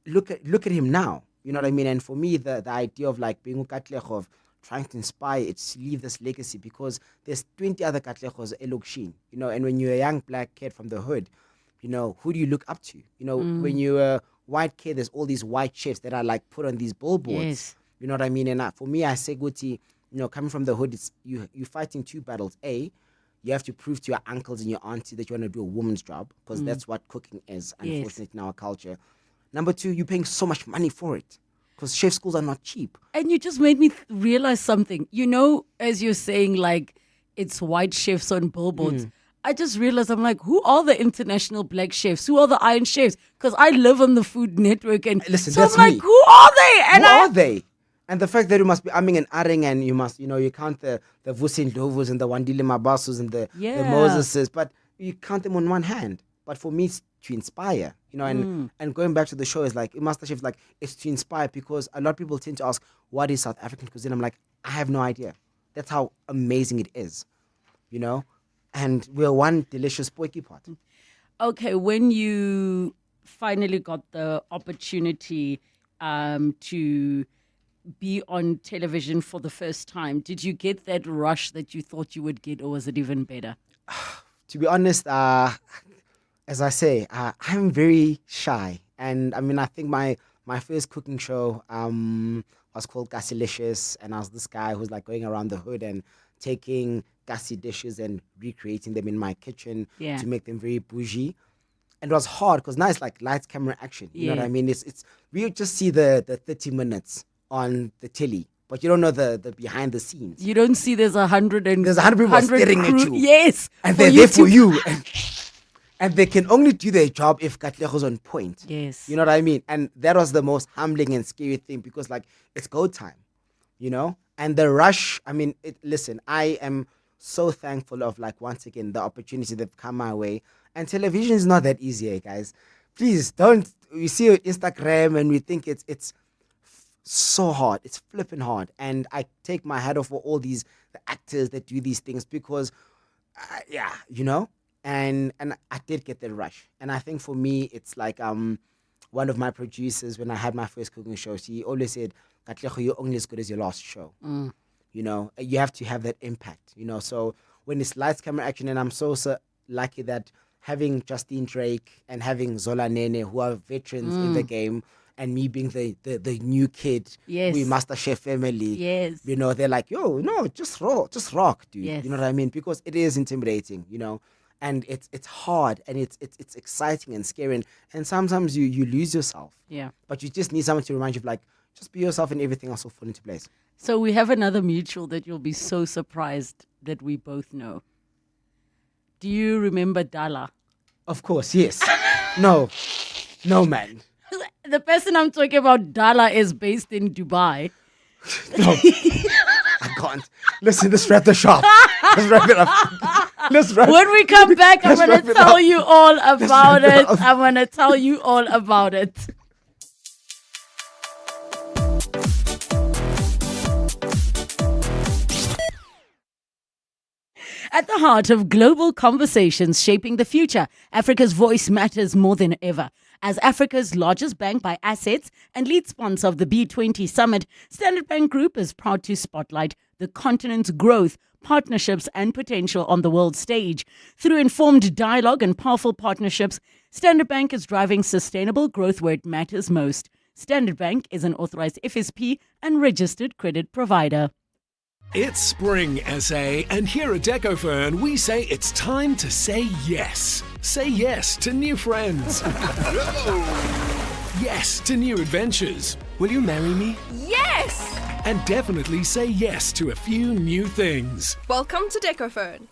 look at him now. You know what I mean? And for me, the idea of like being Katlego, of trying to inspire, it's to leave this legacy, because there's 20 other Katlegos Elokshin, and when you're a young black kid from the hood, who do you look up to? When you're a white kid, there's all these white chefs that are like put on these billboards. Yes. You know what I mean? And for me, I say, Guti, coming from the hood, it's you're fighting two battles. A, you have to prove to your uncles and your auntie that you want to do a woman's job, because that's what cooking is, unfortunately, in our culture. Number two, you're paying so much money for it, because chef schools are not cheap. And you just made me realize something. As you're saying, like, it's white chefs on billboards. I just realized, I'm like, who are the international black chefs? Who are the Iron Chefs? Because I live on the Food Network, and listen, so that's I'm like, me. who are they? And who are they? And the fact that you must be umming and ahhing, and you must, you count the Vusin Dovus and the Wandile Mabasus and the Moseses, but you count them on one hand. But for me, it's to inspire, and going back to the show is like, MasterChef, like, it's to inspire, because a lot of people tend to ask, what is South African cuisine? I'm like, I have no idea. That's how amazing it is, and we're one delicious potjie pot. Okay, when you finally got the opportunity to be on television for the first time, did you get that rush that you thought you would get, or was it even better? To be honest, as I say, I'm very shy. And I mean, I think my first cooking show was called Gassilicious, and I was this guy who's like going around the hood and taking gassy dishes and recreating them in my kitchen to make them very bougie. And it was hard, because now it's like lights, camera, action. You know what I mean? It's we just see the 30 minutes on the telly, but you don't know the behind the scenes. You don't see there's 100 people staring at you. Yes. And they're there for you. And they can only do their job if Katlego's on point. Yes. You know what I mean? And that was the most humbling and scary thing, because like, it's go time, And the rush, I mean, listen, I am so thankful of, like, once again, the opportunity that come my way. And television is not that easy, guys. Please don't, we see Instagram and we think it's so hard. It's flipping hard. And I take my hat off for all the actors that do these things, because, and I did get the rush. And I think for me, it's like, one of my producers, when I had my first cooking show, he always said, Katlego, you're only as good as your last show. You have to have that impact, So when it's lights, camera, action, and I'm so lucky that having Justine Drake and having Zola Nene, who are veterans in the game, and me being the new kid, we MasterChef family, they're like, yo, no, just rock, dude. You know what I mean? Because it is intimidating, and it's hard, and it's exciting and scary, and sometimes you lose yourself. Yeah. But you just need someone to remind you of, like, just be yourself, and everything else will fall into place. So we have another mutual that you'll be so surprised that we both know. Do you remember Dala? Of course, yes. No, man. The person I'm talking about, Dala, is based in Dubai. No, I can't. Listen, let's wrap the shop. Let's wrap it up. When we come back, I'm going to tell you all about it. I'm going to tell you all about it. At the heart of global conversations shaping the future, Africa's voice matters more than ever. As Africa's largest bank by assets and lead sponsor of the B20 Summit, Standard Bank Group is proud to spotlight the continent's growth, partnerships and potential on the world stage. Through informed dialogue and powerful partnerships, Standard Bank is driving sustainable growth where it matters most. Standard Bank is an authorized FSP and registered credit provider. It's spring, SA, and here at DecoFern, we say it's time to say yes. Say yes to new friends. Yes to new adventures. Will you marry me? Yes! And definitely say yes to a few new things. Welcome to DecoFern.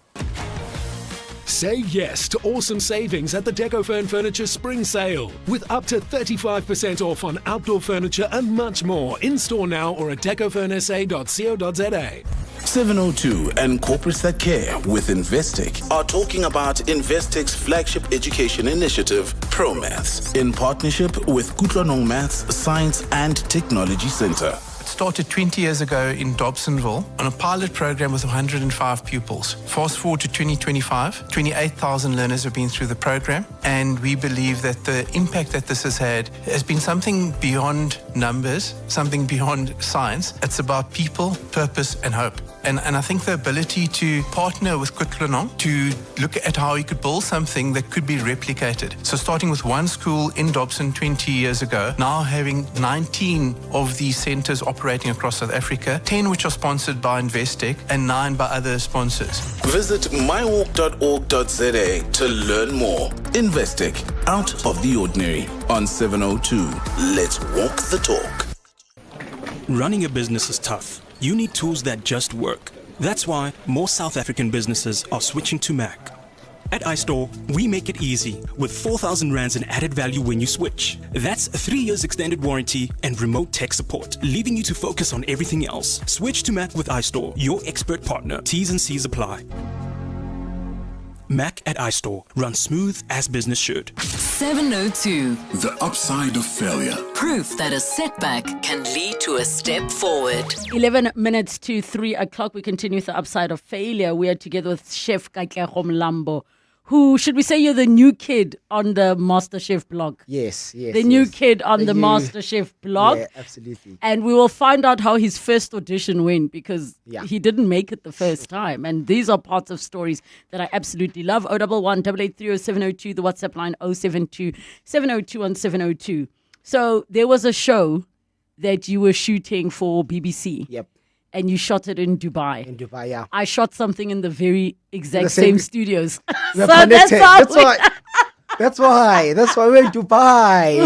Say yes to awesome savings at the DecoFern Furniture Spring Sale, with up to 35% off on outdoor furniture and much more. In store now or at decofernsa.co.za. 702 and corporates that care with Investec are talking about Investec's flagship education initiative, ProMaths, in partnership with Kutlwanong Maths, Science and Technology Center. Started 20 years ago in Dobsonville on a pilot program with 105 pupils. Fast forward to 2025, 28,000 learners have been through the program, and we believe that the impact that this has had has been something beyond numbers, something beyond science. It's about people, purpose and hope. And I think the ability to partner with Kutlwanong to look at how you could build something that could be replicated. So starting with one school in Dobson 20 years ago, now having 19 of these centers operating across South Africa, 10 which are sponsored by Investec and 9 by other sponsors. Visit mywalk.org.za to learn more. Investec, out of the ordinary. On 702, let's walk the talk. Running a business is tough. You need tools that just work. That's why more South African businesses are switching to Mac. At iStore, we make it easy with 4,000 rands in added value when you switch. That's 3 years extended warranty and remote tech support, leaving you to focus on everything else. Switch to Mac with iStore, your expert partner. T's and C's apply. Mac at iStore. Run smooth as business should. 702. The upside of failure. Proof that a setback can lead to a step forward. 11 minutes to 3 o'clock. We continue with the upside of failure. We are together with Chef Katlego Mlambo, who, should we say, you're the new kid on the MasterChef blog? Yes. The new kid on the MasterChef blog. Yeah, absolutely. And we will find out how his first audition went, because he didn't make it the first time. And these are parts of stories that I absolutely love. 011 883 0702, the WhatsApp line 072 702 on 702. So there was a show that you were shooting for BBC. Yep. And you shot it in Dubai. In Dubai, yeah. I shot something in the very exact same studios. We're So connected. that's why we're in Dubai.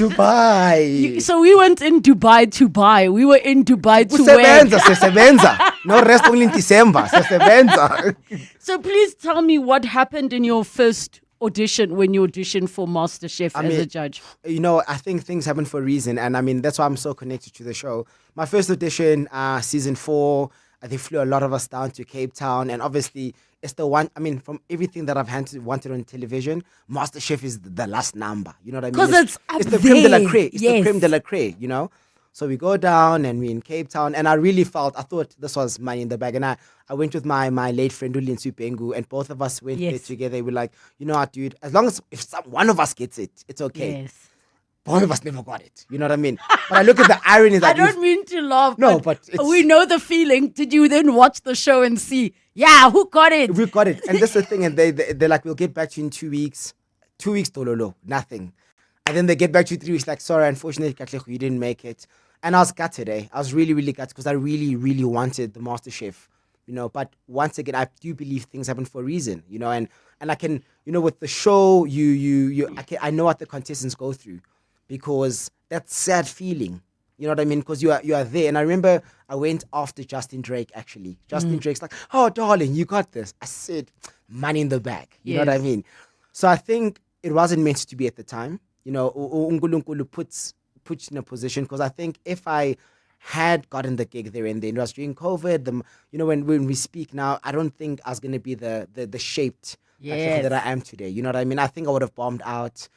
Dubai. So we went in Dubai to buy. We were in Dubai to Sebenza. No rest only in December. Sebenza. So please tell me what happened in your first audition when you auditioned for MasterChef as a judge. You know, I think things happen for a reason, and I mean that's why I'm so connected to the show. My first audition, season 4, they flew a lot of us down to Cape Town, and obviously it's the one. I mean, from everything that I've wanted on television, MasterChef is the last number. You know what I mean? Because it's the creme de la creme. It's the creme de la creme. You know. So we go down and we're in Cape Town, and I thought this was money in the bag. And I went with my late friend Ulin Supengu, and both of us went there together. We're like, you know what, dude, as long as one of us gets it, it's okay. Yes. Both of us never got it. You know what I mean? But I look at the irony that I don't mean to laugh. No, but we know the feeling. Did you then watch the show and see, who got it? We got it. And that's the thing. And they're like, we'll get back to you in 2 weeks. 2 weeks, Tololo, nothing. And then they get back to you 3 weeks, like, sorry, unfortunately, Katlego, you didn't make it. And I was gutted, I was really, really gutted because I really, really wanted the MasterChef, you know. But once again, I do believe things happen for a reason, you know. And I can, you know, with the show, I know what the contestants go through, because that sad feeling, you know what I mean? Because you are there. And I remember I went after Justin Drake, actually. Justin Drake's like, oh, darling, you got this. I said, money in the bag. You know what I mean? So I think it wasn't meant to be at the time. You know, uNkulunkulu puts in a position, because I think if I had gotten the gig there and then, it was during COVID, when we speak now, I don't think I was going to be the shaped that I am today. You know what I mean? I think I would have bombed out.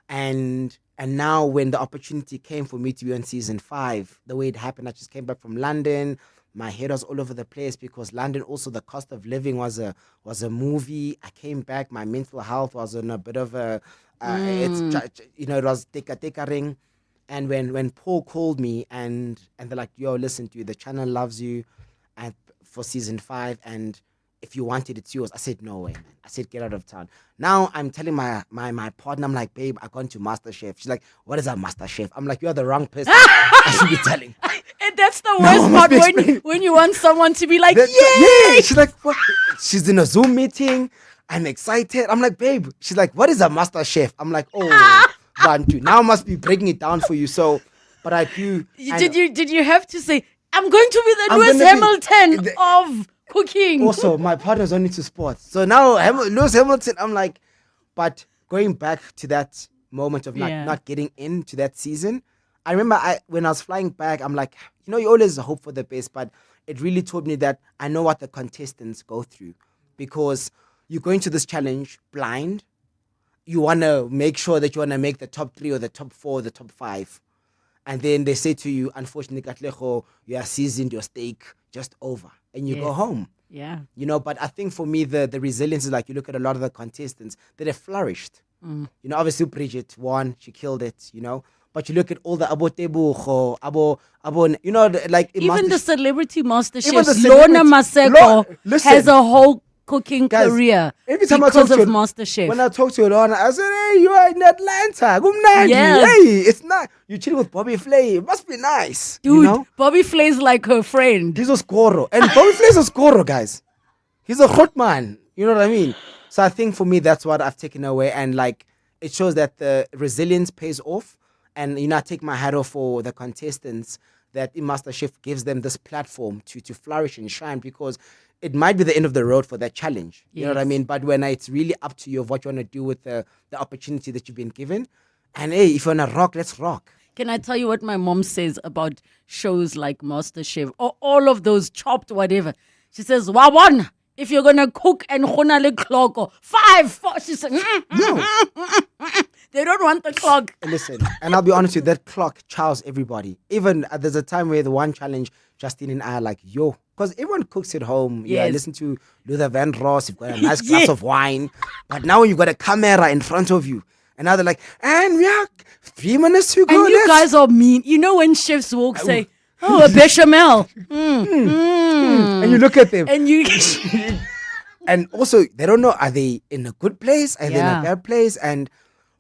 And now when the opportunity came for me to be on season 5, the way it happened, I just came back from London. My head was all over the place because London, also the cost of living was a movie. I came back, my mental health was on a bit of a, it was teka ring. And when Paul called me and they're like, yo, listen to you, the channel loves you and for season 5, and if you want it, it's yours. I said, no way, man. I said, get out of town. Now I'm telling my partner, I'm like, babe, I gone to MasterChef. She's like, what is a MasterChef? I'm like, you're the wrong person I should be telling. And that's the worst part when you want someone to be like, yay! Yeah. She's like, what? She's in a Zoom meeting. I'm excited. I'm like, babe. She's like, what is a MasterChef? I'm like, oh, Bantu. Now I must be breaking it down for you. So, but I do. Did you have to say, I'm going to be the Lewis Hamilton of cooking? Also, my partner's only to sports. So now Lewis Hamilton, I'm like, but going back to that moment of not getting into that season, I remember when I was flying back, I'm like, you always hope for the best, but it really taught me that I know what the contestants go through, because you go into this challenge blind. You want to make sure that you want to make the top 3 or the top 4 or the top 5. And then they say to you, unfortunately, Katlego, you are seasoned, your steak just over. And you go home. Yeah. But I think for me, the resilience is like, you look at a lot of the contestants that have flourished. Obviously Bridget won, she killed it, But you look at all the Abotebucho, like even the celebrity master chefs, Lorna Maseko has a whole cooking career every time because of MasterChef. When I talk to Lorna, I said, hey, you are in Atlanta. Yes. Hey, it's not. You chill with Bobby Flay. It must be nice. Dude, Bobby Flay's like her friend. He's a scorer. And Bobby Flay's a scorer, guys. He's a hot man. You know what I mean? So I think for me, that's what I've taken away. And like, it shows that the resilience pays off. And, I take my hat off for the contestants that in MasterChef gives them this platform to flourish and shine, because it might be the end of the road for that challenge. You know what I mean? But when it's really up to you of what you want to do with the opportunity that you've been given. And hey, if you want to rock, let's rock. Can I tell you what my mom says about shows like MasterChef or all of those chopped whatever? She says, Wawan, if you're going to cook and khonale clock or 5, 4, she said, no. They don't want the clock. Listen, and I'll be honest with you, that clock chows everybody. Even there's a time where the one challenge, Justine and I are like, yo, because everyone cooks at home. Yes. Yeah, listen to Luther Vandross, you've got a nice glass of wine, but now you've got a camera in front of you. And now they're like, and we are 3 minutes to go. And you guys are mean. When chefs walk, say, oh, a bechamel. And you look at them. And you... And also, they don't know, are they in a good place? Are they in a bad place?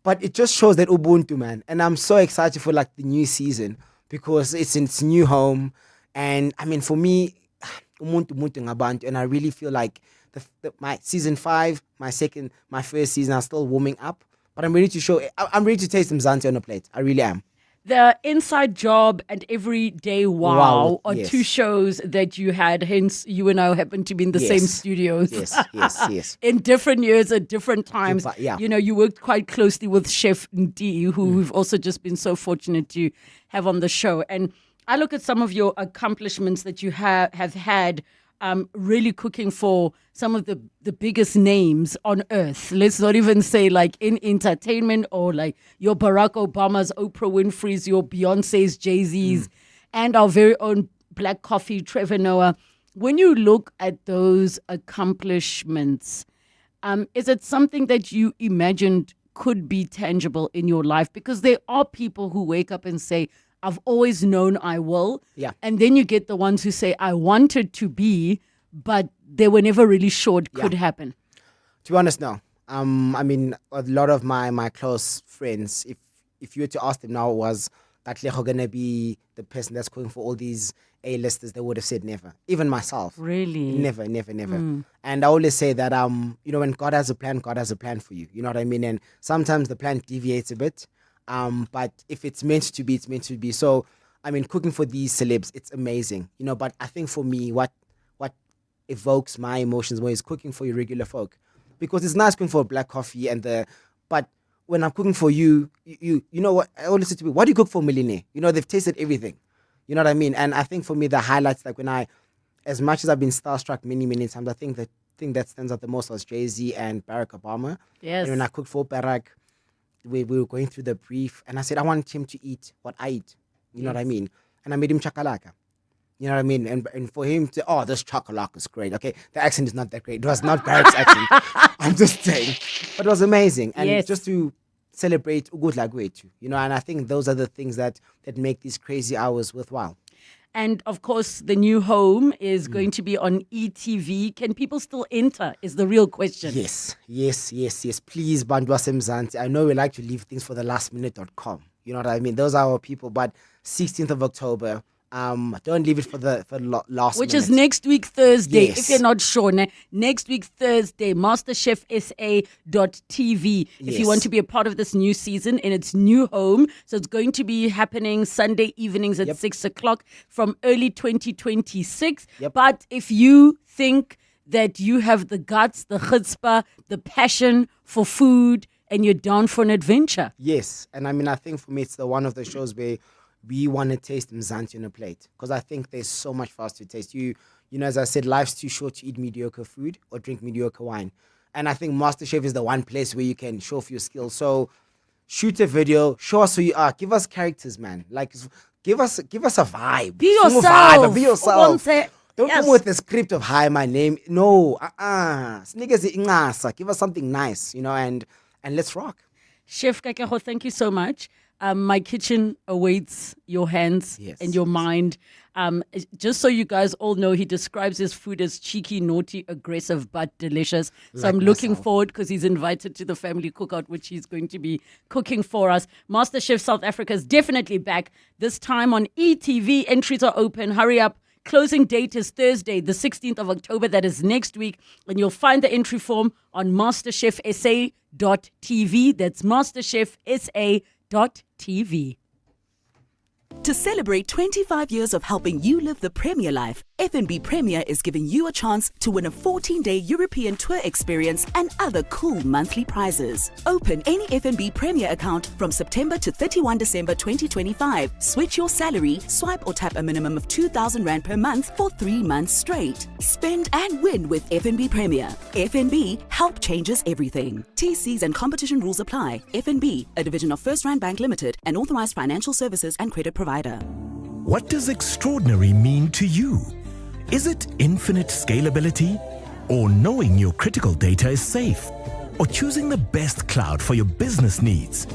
But it just shows that Ubuntu, man. And I'm so excited for like the new season, because it's in its new home. And I mean, for me, and I really feel like my season 5, my first season are still warming up. But I'm ready to taste some Mzansi on a plate. I really am. The Inside Job and Everyday Wow are 2 shows that you had. Hence, you and I happen to be in the same studios. Yes. In different years at different times. Yeah. You worked quite closely with Chef Ndi, who we've also just been so fortunate to have on the show. And I look at some of your accomplishments that you have had really cooking for some of the biggest names on earth. Let's not even say like in entertainment, or like your Barack Obama's, Oprah Winfrey's, your Beyonce's, Jay-Z's, and our very own Black Coffee, Trevor Noah. When you look at those accomplishments, is it something that you imagined could be tangible in your life? Because there are people who wake up and say, I've always known I will. Yeah. And then you get the ones who say, I wanted to be, but they were never really sure it could happen. To be honest, no. I mean, a lot of my close friends, if you were to ask them now, was Katlego going to be the person that's cooking for all these A-listers, they would have said never. Even myself. Really? Never. And I always say that, when God has a plan, God has a plan for you. You know what I mean? And sometimes the plan deviates a bit. But if it's meant to be, it's meant to be. So, I mean, cooking for these celebs, it's amazing. But I think for me, what evokes my emotions more is cooking for your regular folk. because it's nice cooking for black coffee but when I'm cooking for you know what I always say to me, what do you cook for a millionaire? You know, they've tasted everything. You know what I mean? And I think for me, the highlights, like as much as I've been starstruck many, many times, I think the thing that stands out the most was Jozi and Barack Obama. Yes. And when I cooked for Barack, we were going through the brief, and I said, I want him to eat what I eat. You know what I mean? And I made him chakalaka. You know what I mean? And for him to, this chakalaka is great. Okay, the accent is not that great. It was not Barack's accent. I'm just saying. But it was amazing. And just to celebrate good lagwetu, you know, and I think those are the things that make these crazy hours worthwhile. And of course, the new home is going to be on ETV. Can people still enter? Is the real question. Yes. Please, Bandwa Semzansi. I know we like to leave things for the lastminute.com. You know what I mean? Those are our people. But 16th of October, don't leave it for last minute. Which is next week, Thursday. Yes. If you're not sure, next week, Thursday, MasterChefSA.tv. If you want to be a part of this new season in its new home. So it's going to be happening Sunday evenings at 6 o'clock from early 2026. But if you think that you have the guts, the chutzpah, the passion for food, and you're down for an adventure. Yes. And I mean, I think for me, it's one of the shows where we want to taste Mzansi on a plate, because I think there's so much for us to taste. You know, as I said, life's too short to eat mediocre food or drink mediocre wine. And I think MasterChef is the one place where you can show off your skills. So shoot a video, show us who you are, give us characters, man. Like, give us a vibe. Be yourself. Be yourself. Don't Yes. come with the script of hi, my name. No, give us something nice, you know, and let's rock. Chef Katlego, thank you so much. My kitchen awaits your hands and your mind. Just so you guys all know, he describes his food as cheeky, naughty, aggressive, but delicious. So Like I'm looking myself. forward, because he's invited to the family cookout, which he's going to be cooking for us. MasterChef South Africa is definitely back, this time on ETV. Entries are open. Hurry up. Closing date is Thursday, the 16th of October. That is next week. And you'll find the entry form on MasterChefSA.tv. That's MasterChefSA.tv. To celebrate 25 years of helping you live the Premier life, FNB Premier is giving you a chance to win a 14-day European tour experience and other cool monthly prizes. Open any FNB Premier account from September to 31 December 2025. Switch your salary, swipe or tap a minimum of 2,000 Rand per month for 3 months straight. Spend and win with FNB Premier. FNB, help changes everything. TCs and competition rules apply. FNB, a division of First Rand Bank Limited, an authorized financial services and credit provider. What does extraordinary mean to you? Is it infinite scalability? Or knowing your critical data is safe? Or choosing the best cloud for your business needs?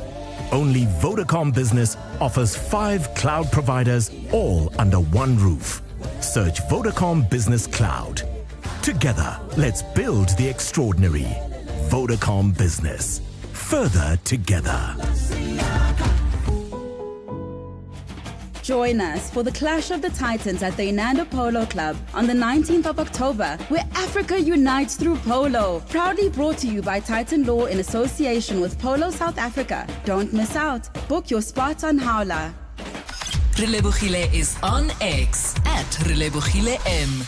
Only Vodacom Business offers 5 cloud providers, all under one roof. Search Vodacom Business Cloud. Together, let's build the extraordinary. Vodacom Business. Further together. Join us for the Clash of the Titans at the Inanda Polo Club on the 19th of October, where Africa unites through polo. Proudly brought to you by Titan Law in association with Polo South Africa. Don't miss out. Book your spot on Howler. Relebogile is on X at Relebogile M.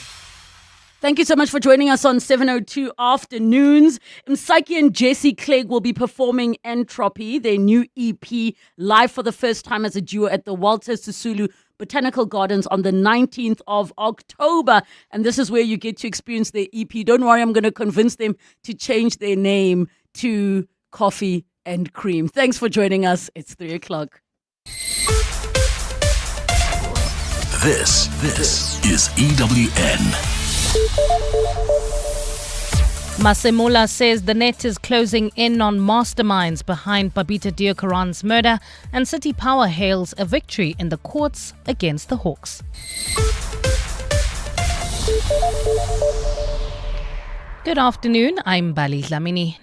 Thank you so much for joining us on 702 Afternoons. Msaki and Jesse Clegg will be performing Entropy, their new EP, live for the first time as a duo at the Walter Sisulu Botanical Gardens on the 19th of October. And this is where you get to experience their EP. Don't worry, I'm going to convince them to change their name to Coffee and Cream. Thanks for joining us. It's 3 o'clock. This is EWN. Masemola says the net is closing in on masterminds behind Babita Deokaran's murder, and City Power hails a victory in the courts against the Hawks. Good afternoon, I'm Bali Dlamini.